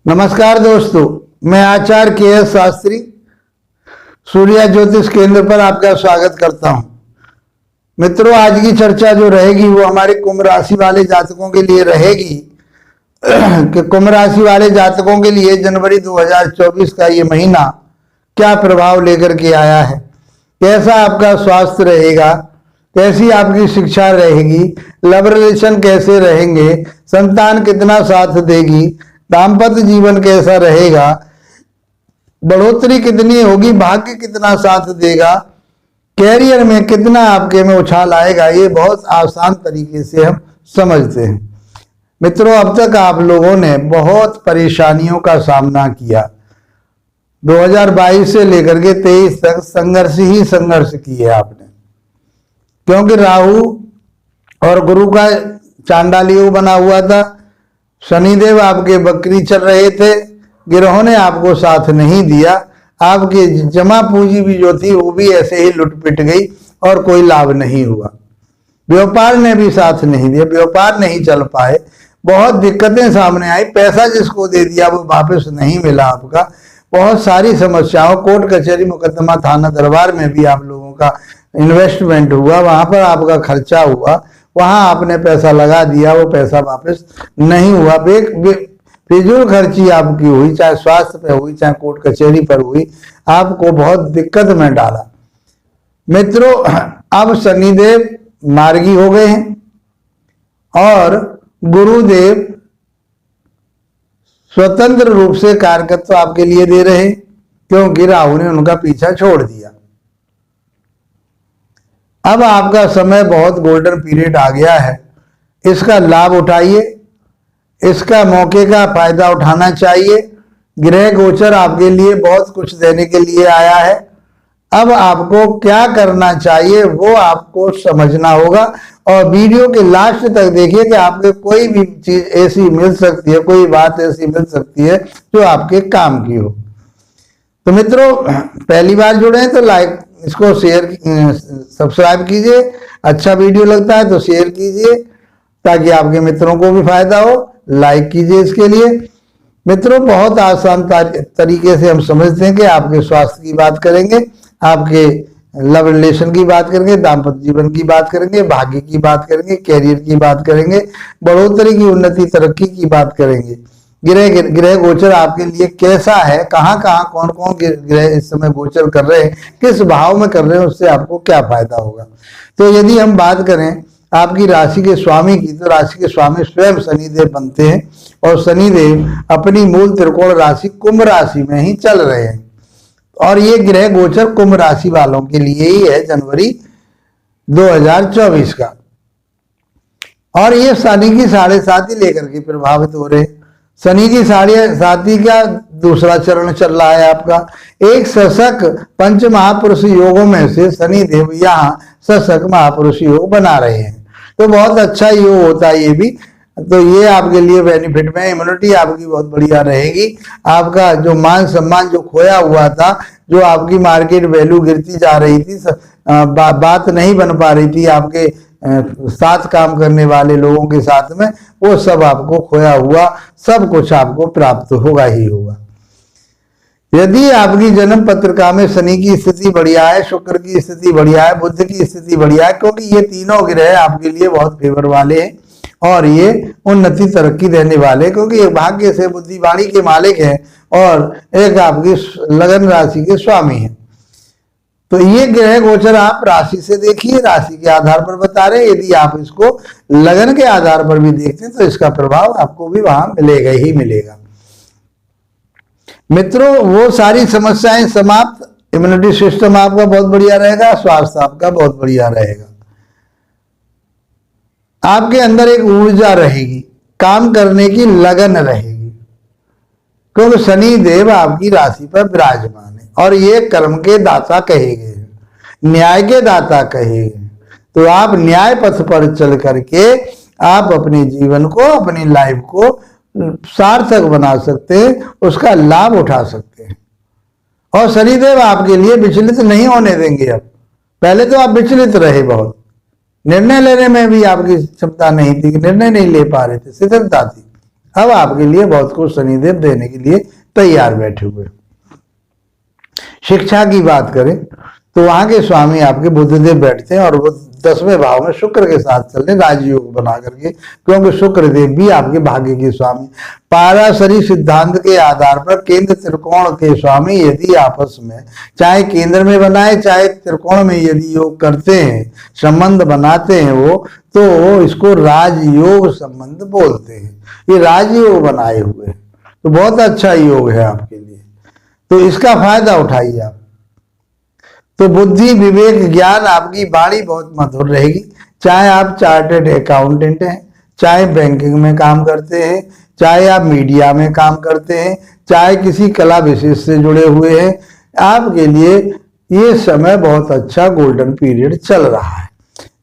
नमस्कार दोस्तों, मैं आचार्य के.एस. शास्त्री सूर्य ज्योतिष केंद्र पर आपका स्वागत करता हूं। मित्रों, आज की चर्चा जो रहेगी वो हमारे कुंभ राशि वाले जातकों के लिए रहेगी कि कुंभ राशि वाले जातकों के लिए जनवरी 2024 का ये महीना क्या प्रभाव लेकर के आया है, कैसा आपका स्वास्थ्य रहेगा, कैसी आपकी शिक्षा रहेगी, लव रिलेशन कैसे रहेंगे, संतान कितना साथ देगी, दाम्पत्य जीवन कैसा रहेगा, बढ़ोतरी कितनी होगी, भाग्य कितना साथ देगा, कैरियर में कितना आपके में उछाल आएगा, ये बहुत आसान तरीके से हम समझते हैं। मित्रों, अब तक आप लोगों ने बहुत परेशानियों का सामना किया। 2022 से लेकर के 23 तक संघर्ष ही संघर्ष किए आपने, क्योंकि राहु और गुरु का चांडाली योग बना हुआ था। शनिदेव आपके बकरी चल रहे थे, गिरोह ने आपको साथ नहीं दिया, आपकी जमा पूंजी भी जो थी वो भी ऐसे ही लुट पिट गई और कोई लाभ नहीं हुआ। व्यापार ने भी साथ नहीं दिया, व्यापार नहीं चल पाए, बहुत दिक्कतें सामने आई, पैसा जिसको दे दिया वो वापस नहीं मिला आपका, बहुत सारी समस्याओं, कोर्ट कचहरी मुकदमा थाना दरबार में भी आप लोगों का इन्वेस्टमेंट हुआ, वहां पर आपका खर्चा हुआ, वहां आपने पैसा लगा दिया, वो पैसा वापस नहीं हुआ, फिजूल खर्ची आपकी हुई, चाहे स्वास्थ्य पे हुई, चाहे कोर्ट कचहरी पर हुई, आपको बहुत दिक्कत में डाला। मित्रों, अब शनिदेव मार्गी हो गए हैं और गुरुदेव स्वतंत्र रूप से कार्यकत्व आपके लिए दे रहे हैं, क्योंकि राहु ने उनका पीछा छोड़ दिया। अब आपका समय बहुत गोल्डन पीरियड आ गया है, इसका लाभ उठाइए, इसका मौके का फायदा उठाना चाहिए। ग्रह गोचर आपके लिए बहुत कुछ देने के लिए आया है। अब आपको क्या करना चाहिए वो आपको समझना होगा और वीडियो के लास्ट तक देखिए कि आपके कोई भी चीज ऐसी मिल सकती है, कोई बात ऐसी मिल सकती है जो आपके काम की हो। तो मित्रों, पहली बार जुड़े हैं तो लाइक इसको शेयर सब्सक्राइब कीजिए, अच्छा वीडियो लगता है तो शेयर कीजिए ताकि आपके मित्रों को भी फायदा हो, लाइक कीजिए इसके लिए। मित्रों, बहुत आसान तरीके से हम समझते हैं कि आपके स्वास्थ्य की बात करेंगे, आपके लव रिलेशन की बात करेंगे, दाम्पत्य जीवन की बात करेंगे, भाग्य की बात करेंगे, कैरियर की बात करेंगे, बढ़ोतरी की, उन्नति, तरक्की की बात करेंगे। ग्रह गोचर आपके लिए कैसा है, कहाँ कहाँ कौन कौन ग्रह इस समय गोचर कर रहे हैं, किस भाव में कर रहे हैं, उससे आपको क्या फायदा होगा। तो यदि हम बात करें आपकी राशि के स्वामी की, तो राशि के स्वामी स्वयं शनिदेव बनते हैं और शनिदेव अपनी मूल त्रिकोण राशि कुंभ राशि में ही चल रहे हैं और ये ग्रह गोचर कुंभ राशि वालों के लिए ही है जनवरी 2024 का। और ये शनि की 7.5 लेकर के प्रभावित हो रहे हैं। शनि की 7.5 का दूसरा चरण चल रहा है आपका। एक शशक पंच महापुरुष योगों में से शनि देव यहाँ शशक महापुरुष योग बना रहे हैं, तो बहुत अच्छा योग होता है ये भी। तो ये आपके लिए बेनिफिट में, इम्यूनिटी आपकी बहुत बढ़िया रहेगी। आपका जो मान सम्मान जो खोया हुआ था, जो आपकी मार्केट वैल्यू गिरती जा रही थी, बात नहीं बन पा रही थी आपके साथ काम करने वाले लोगों के साथ में, वो सब आपको खोया हुआ सब कुछ आपको प्राप्त होगा ही होगा। यदि आपकी जन्म पत्रिका में शनि की स्थिति बढ़िया है, शुक्र की स्थिति बढ़िया है, बुध की स्थिति बढ़िया है, क्योंकि ये तीनों ग्रह आपके लिए बहुत फेवर वाले हैं और ये उन्नति तरक्की देने वाले, क्योंकि एक भाग्य से बुद्धिवाणी के मालिक हैं और एक आपकी लगन राशि के स्वामी हैं। तो ये ग्रह गोचर आप राशि से देखिए, राशि के आधार पर बता रहे हैं। यदि आप इसको लगन के आधार पर भी देखते हैं तो इसका प्रभाव आपको भी वहां मिलेगा ही मिलेगा। मित्रों, वो सारी समस्याएं समाप्त, इम्यूनिटी सिस्टम आपका बहुत बढ़िया रहेगा, स्वास्थ्य आपका बहुत बढ़िया रहेगा, आपके अंदर एक ऊर्जा रहेगी, काम करने की लगन रहेगी, क्योंकि शनि देव आपकी राशि पर विराजमान है और ये कर्म के दाता कहे गए, न्याय के दाता कहे गए। तो आप न्याय पथ पर चल करके आप अपने जीवन को, अपनी लाइफ को सार्थक बना सकते हैं, उसका लाभ उठा सकते हैं। और शनिदेव आपके लिए विचलित नहीं होने देंगे। अब पहले तो आप विचलित रहे बहुत, निर्णय लेने में भी आपकी क्षमता नहीं थी कि निर्णय नहीं ले पा रहे थे, शिथिलता थी। अब आपके लिए बहुत कुछ शनिदेव देने के लिए तैयार बैठे हुए। शिक्षा की बात करें तो वहां के स्वामी आपके बुद्धदेव बैठते हैं और वो 10वें भाव में शुक्र के साथ चल रहे राजयोग बना करके, क्योंकि शुक्र देव भी आपके भाग्य के स्वामी। पाराशरी सिद्धांत के आधार पर केंद्र त्रिकोण के स्वामी यदि आपस में चाहे केंद्र में बनाए चाहे त्रिकोण में यदि योग करते हैं, संबंध बनाते हैं वो, तो इसको राजयोग संबंध बोलते हैं। ये राजयोग बनाए हुए हैं तो बहुत अच्छा योग है आपके लिए, तो इसका फायदा उठाइए आप। तो बुद्धि विवेक ज्ञान आपकी वाणी बहुत मधुर रहेगी। चाहे आप चार्टर्ड अकाउंटेंट हैं, चाहे बैंकिंग में काम करते हैं, चाहे आप मीडिया में काम करते हैं, चाहे किसी कला विशेष से जुड़े हुए हैं, आपके लिए ये समय बहुत अच्छा गोल्डन पीरियड चल रहा है।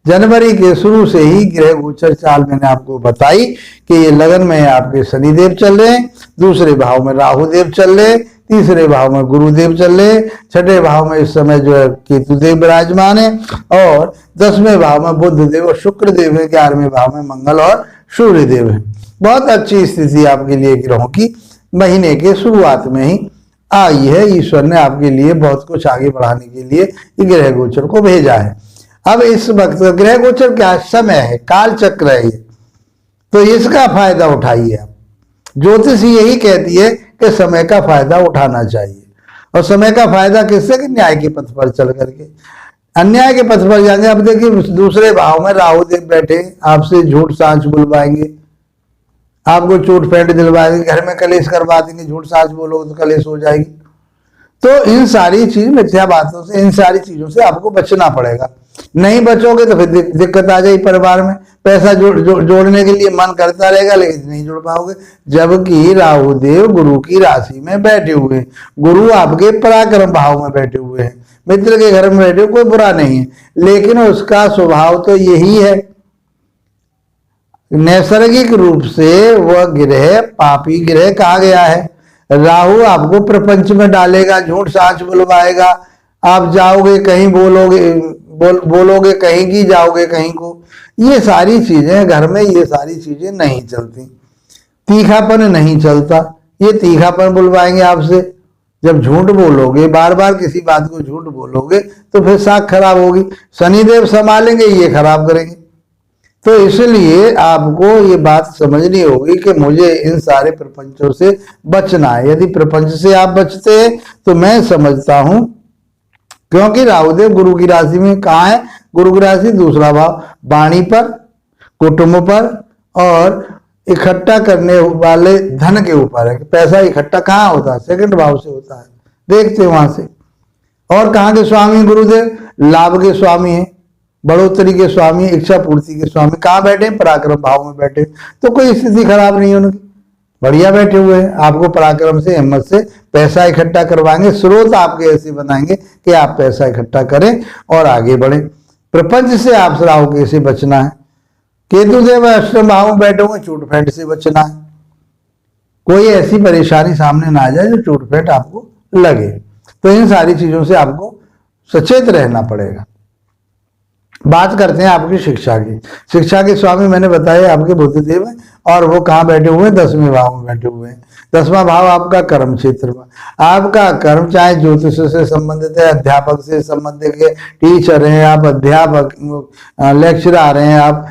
जनवरी के शुरू से ही ग्रह गोचर चाल मैंने आपको बताई कि ये लगन में आपके शनिदेव चल रहे हैं, दूसरे भाव में राहु देव चल रहे, तीसरे भाव में गुरुदेव चल रहे, छठे भाव में इस समय जो है केतुदेव विराजमान है, और 10वें भाव में बुध देव और शुक्र देव है, 11वें भाव में मंगल और सूर्य देव है। बहुत अच्छी स्थिति आपके लिए ग्रहों की महीने के शुरुआत में ही आई है। ईश्वर ने आपके लिए बहुत कुछ आगे बढ़ाने के लिए ग्रह गोचर को भेजा है। अब इस वक्त ग्रह गोचर क्या समय है, काल चक्र है, तो इसका फायदा उठाइए आप। ज्योतिष यही कहती है कि समय का फायदा उठाना चाहिए, और समय का फायदा किससे, कि न्याय के पथ पर चल करके। अन्याय के पथ पर जाएंगे, अब देखिए दूसरे भाव में राहु देव बैठे, आपसे झूठ सांच बुलवाएंगे, आपको चोट फेंट दिलवाएंगे, घर में कलेश करवा देंगे, झूठ सांच बोलोगे तो कलेश हो जाएगी। तो इन सारी चीज मिथ्या बातों से, इन सारी चीजों से आपको बचना पड़ेगा। नहीं बचोगे तो फिर दिक्कत आ जाएगी परिवार में। पैसा जोड़ने के लिए मन करता रहेगा लेकिन नहीं जोड़ पाओगे, जबकि राहु देव गुरु की राशि में बैठे हुए हैं, गुरु आपके पराक्रम भाव में बैठे हुए हैं, मित्र के घर में बैठे, कोई बुरा नहीं है, लेकिन उसका स्वभाव तो यही है, नैसर्गिक रूप से वह ग्रह पापी ग्रह कहा गया है। राहु आपको प्रपंच में डालेगा, झूठ साच बुलवाएगा, आप जाओगे कहीं बोलोगे कहीं की, जाओगे कहीं को। ये सारी चीजें घर में, ये सारी चीजें नहीं चलती, तीखापन नहीं चलता। ये तीखापन बुलवाएंगे आपसे, जब झूठ बोलोगे, बार बार किसी बात को झूठ बोलोगे तो फिर साख खराब होगी, शनिदेव संभालेंगे, ये खराब करेंगे। तो इसलिए आपको ये बात समझनी होगी कि मुझे इन सारे प्रपंचों से बचना है। यदि प्रपंच से आप बचते हैं तो मैं समझता हूं, क्योंकि राहुदेव गुरु की राशि में कहाँ है, गुरु की राशि दूसरा भाव, वाणी पर, कुटुंब पर और इकट्ठा करने वाले धन के ऊपर है। पैसा इकट्ठा कहाँ होता है, सेकंड भाव से होता है, देखते वहां से। और कहाँ के स्वामी गुरुदेव, लाभ के स्वामी है, बढ़ोतरी के स्वामी, इच्छा पूर्ति के स्वामी। कहाँ बैठे, पराक्रम भाव में बैठे, तो कोई स्थिति खराब नहीं है उनकी, बढ़िया बैठे हुए हैं। आपको पराक्रम से, हिम्मत से पैसा इकट्ठा करवाएंगे, स्रोत आपके ऐसे बनाएंगे कि आप पैसा इकट्ठा करें और आगे बढ़े। प्रपंच से आप राहु के से बचना है, केतु देव अष्टम भाव में बैठे हुए, चोट फेंट से बचना है। कोई ऐसी परेशानी सामने ना आ जाए जो चोट फेंट आपको लगे, तो इन सारी चीजों से आपको सचेत रहना पड़ेगा। बात करते हैं आपकी शिक्षा की। शिक्षा के स्वामी मैंने बताया आपके बुद्धदेव हैं, और वो कहाँ बैठे हुए हैं, 10वें भाव में बैठे हुए हैं। 10वां भाव आपका कर्म क्षेत्र में, आपका कर्म चाहे ज्योतिष से संबंधित है, अध्यापक से संबंधित है, टीचर हैं आप, अध्यापक लेक्चरर हैं आप,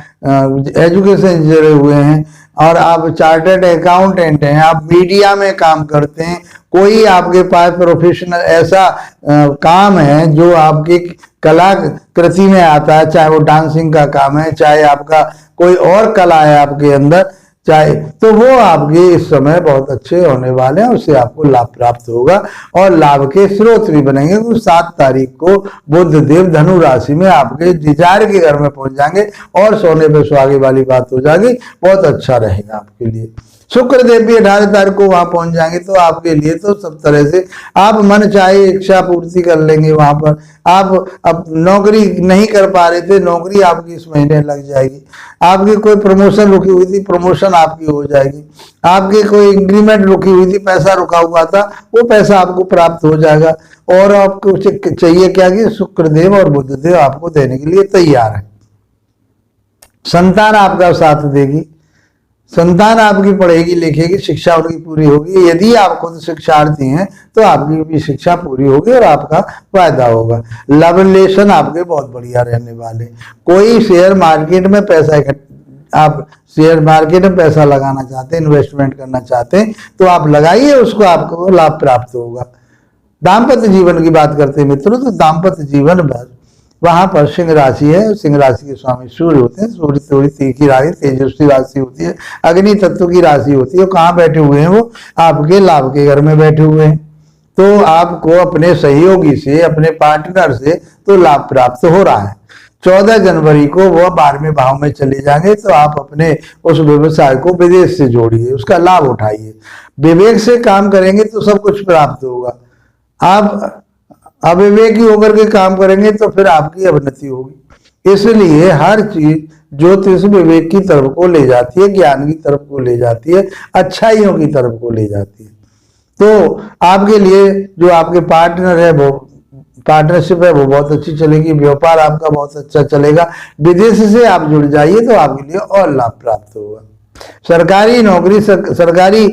एजुकेशन से जुड़े हुए हैं, और आप चार्टर्ड अकाउंटेंट हैं, आप मीडिया में काम करते हैं, कोई आपके पास प्रोफेशनल ऐसा काम है जो आपकी कलाकृति में आता है, चाहे वो डांसिंग का काम है, चाहे आपका कोई और कला है आपके अंदर, चाहे, तो वो आपके इस समय बहुत अच्छे होने वाले हैं, उससे आपको लाभ प्राप्त होगा और लाभ के स्रोत भी बनेंगे। तो 7 तारीख को बुध देव धनु राशि में आपके डिजायर के घर में पहुंच जाएंगे और सोने पे सुहागे वाली बात हो जाएगी, बहुत अच्छा रहेगा आपके लिए। शुक्र देव भी 18 तारीख को वहां पहुंच जाएंगे, तो आपके लिए तो सब तरह से आप मन चाहे इच्छा पूर्ति कर लेंगे। वहां पर आप अब नौकरी नहीं कर पा रहे थे, नौकरी आपकी इस महीने लग जाएगी। आपकी कोई प्रमोशन रुकी हुई थी, प्रमोशन आपकी हो जाएगी। आपकी कोई इंक्रीमेंट रुकी हुई थी, पैसा रुका हुआ था, वो पैसा आपको प्राप्त हो जाएगा। और आपको चाहिए क्या कि शुक्र देव और बुध देव आपको देने के लिए तैयार है। संतान आपका साथ देगी, संतान आपकी पढ़ेगी लिखेगी, शिक्षा उनकी पूरी होगी। यदि आप खुद शिक्षार्थी हैं तो आपकी भी शिक्षा पूरी होगी और आपका फायदा होगा। लव रिलेशन आपके बहुत बढ़िया रहने वाले। कोई शेयर मार्केट में पैसा आप शेयर मार्केट में पैसा लगाना चाहते हैं, इन्वेस्टमेंट करना चाहते हैं तो आप लगाइए, उसको आपको लाभ प्राप्त होगा। दाम्पत्य जीवन की बात करते हैं मित्रों, तो दाम्पत्य जीवन भर वहां पर सिंह राशि है, सिंह राशि के स्वामी सूर्य होते हैं। सूर्य थोड़ी तीखी राशि, तेजस्वी राशि होती है, अग्नि तत्व की राशि होती है। कहाँ बैठे हुए हैं वो? आपके लाभ के घर में बैठे हुए हैं। तो आपको अपने सहयोगी से, अपने पार्टनर से तो लाभ प्राप्त हो रहा है। 14 जनवरी को वह 12वें भाव में चले जाएंगे, तो आप अपने उस व्यवसाय को विदेश से जोड़िए, उसका लाभ उठाइए। विवेक से काम करेंगे तो सब कुछ प्राप्त होगा। आप अविवेकी होकर के काम करेंगे तो फिर आपकी अवनति होगी। इसलिए हर चीज ज्योतिष विवेक की तरफ को ले जाती है, ज्ञान की तरफ को ले जाती है, अच्छाइयों की तरफ को ले जाती है। तो आपके लिए जो आपके पार्टनर है, वो पार्टनरशिप है, वो बहुत अच्छी चलेगी। व्यापार आपका बहुत अच्छा चलेगा। विदेश से आप जुड़ जाइए तो आपके लिए और लाभ प्राप्त होगा। सरकारी नौकरी, सरकारी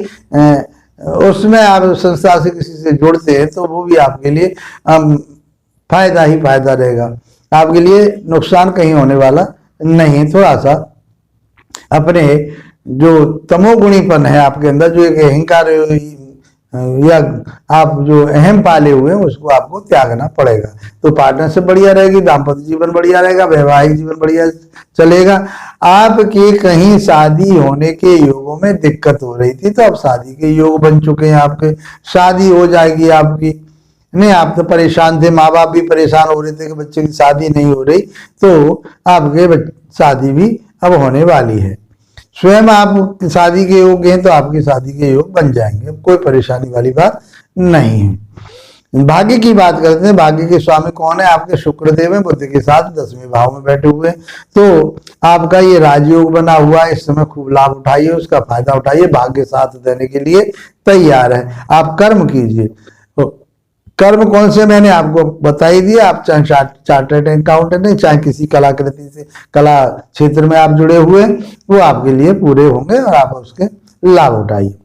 उसमें आप संस्था से किसी से जुड़ते हैं तो वो भी आपके लिए फायदा ही फायदा रहेगा। आपके लिए नुकसान कहीं होने वाला नहीं। थोड़ा सा अपने जो तमोगुणीपन है आपके अंदर, जो एक अहंकार या आप जो अहम पाले हुए हैं, उसको आपको त्यागना पड़ेगा। तो पार्टनरशिप बढ़िया रहेगी, दाम्पत्य जीवन बढ़िया रहेगा, वैवाहिक जीवन बढ़िया चलेगा। आपके कहीं शादी होने के योगों में दिक्कत हो रही थी तो अब शादी के योग बन चुके हैं, आपके शादी हो जाएगी आपकी। नहीं, आप तो परेशान थे, माँ बाप भी परेशान हो रहे थे कि बच्चे की शादी नहीं हो रही, तो आपके शादी भी अब होने वाली है। स्वयं आप शादी के योग्य हैं तो आपकी शादी के योग बन जाएंगे, कोई परेशानी वाली बात नहीं है। भाग्य की बात करते हैं। भाग्य के स्वामी कौन है? आपके शुक्रदेव हैं, बुध के साथ 10वें भाव में बैठे हुए हैं। तो आपका ये राजयोग बना हुआ है, इस समय खूब लाभ उठाइए, उसका फायदा उठाइए। भाग्य साथ देने के लिए तैयार है। आप कर्म कीजिए। कर्म कौन से मैंने आपको बता ही दिया। आप चाहे चार्टर्ड अकाउंटेंट हैं, चाहे किसी कलाकृति से, कला क्षेत्र में आप जुड़े हुए हैं, वो आपके लिए पूरे होंगे और आप उसके लाभ उठाइए।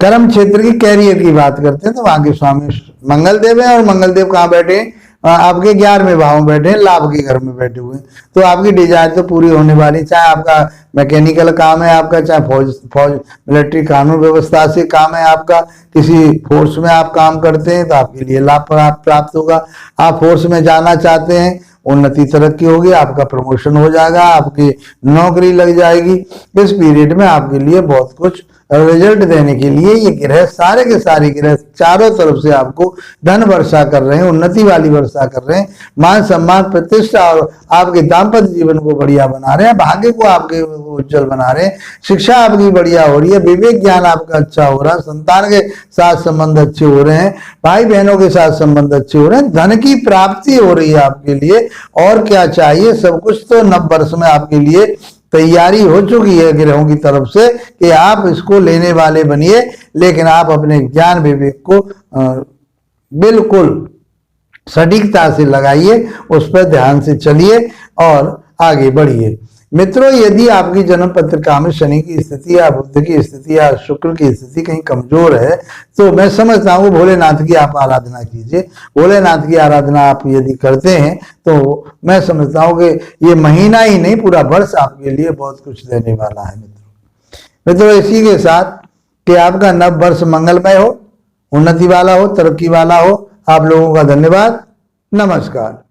कर्म क्षेत्र की कैरियर की बात करते हैं तो वहां के स्वामी मंगलदेव है, और मंगलदेव कहाँ बैठे हैं? आपके 11वें भाव में बैठे हैं, लाभ के घर में बैठे हुए हैं। तो आपकी डिजायर तो पूरी होने वाली। चाहे आपका मैकेनिकल काम है आपका, चाहे फौज मिलिट्री कानून व्यवस्था से काम है आपका, किसी फोर्स में आप काम करते हैं तो आपके लिए लाभ प्राप्त होगा। आप फोर्स में जाना चाहते हैं, उन्नति तरक्की होगी, आपका प्रमोशन हो जाएगा, आपकी नौकरी लग जाएगी। इस पीरियड में आपके लिए बहुत कुछ रिजल्ट देने के लिए ये ग्रह, सारे के सारे ग्रह चारों तरफ से आपको धन वर्षा कर रहे हैं, उन्नति वाली वर्षा कर रहे हैं। मान सम्मान प्रतिष्ठा और आपके दाम्पत्य जीवन को बढ़िया बना रहे हैं, भाग्य को आपके उज्जवल बना रहे हैं, शिक्षा आपकी बढ़िया हो रही है, विवेक ज्ञान आपका अच्छा हो रहा है, संतान के साथ संबंध अच्छे हो रहे हैं, भाई बहनों के साथ संबंध अच्छे हो रहे हैं, धन की प्राप्ति हो रही है आपके लिए। और क्या चाहिए? सब कुछ तो नव वर्ष में आपके लिए तैयारी हो चुकी है ग्रहों की तरफ से कि आप इसको लेने वाले बनिए। लेकिन आप अपने ज्ञान विवेक को बिल्कुल सटीकता से लगाइए, उस पर ध्यान से चलिए और आगे बढ़िए। मित्रों, यदि आपकी जन्म पत्रिका में शनि की स्थिति या बुध की स्थिति या शुक्र की स्थिति कहीं कमजोर है तो मैं समझता हूँ भोलेनाथ की आप आराधना कीजिए। भोलेनाथ की आराधना आप यदि करते हैं तो मैं समझता हूँ कि ये महीना ही नहीं, पूरा वर्ष आपके लिए बहुत कुछ देने वाला है। मित्रों, इसी के साथ कि आपका नव वर्ष मंगलमय हो, उन्नति वाला हो, तरक्की वाला हो। आप लोगों का धन्यवाद। नमस्कार।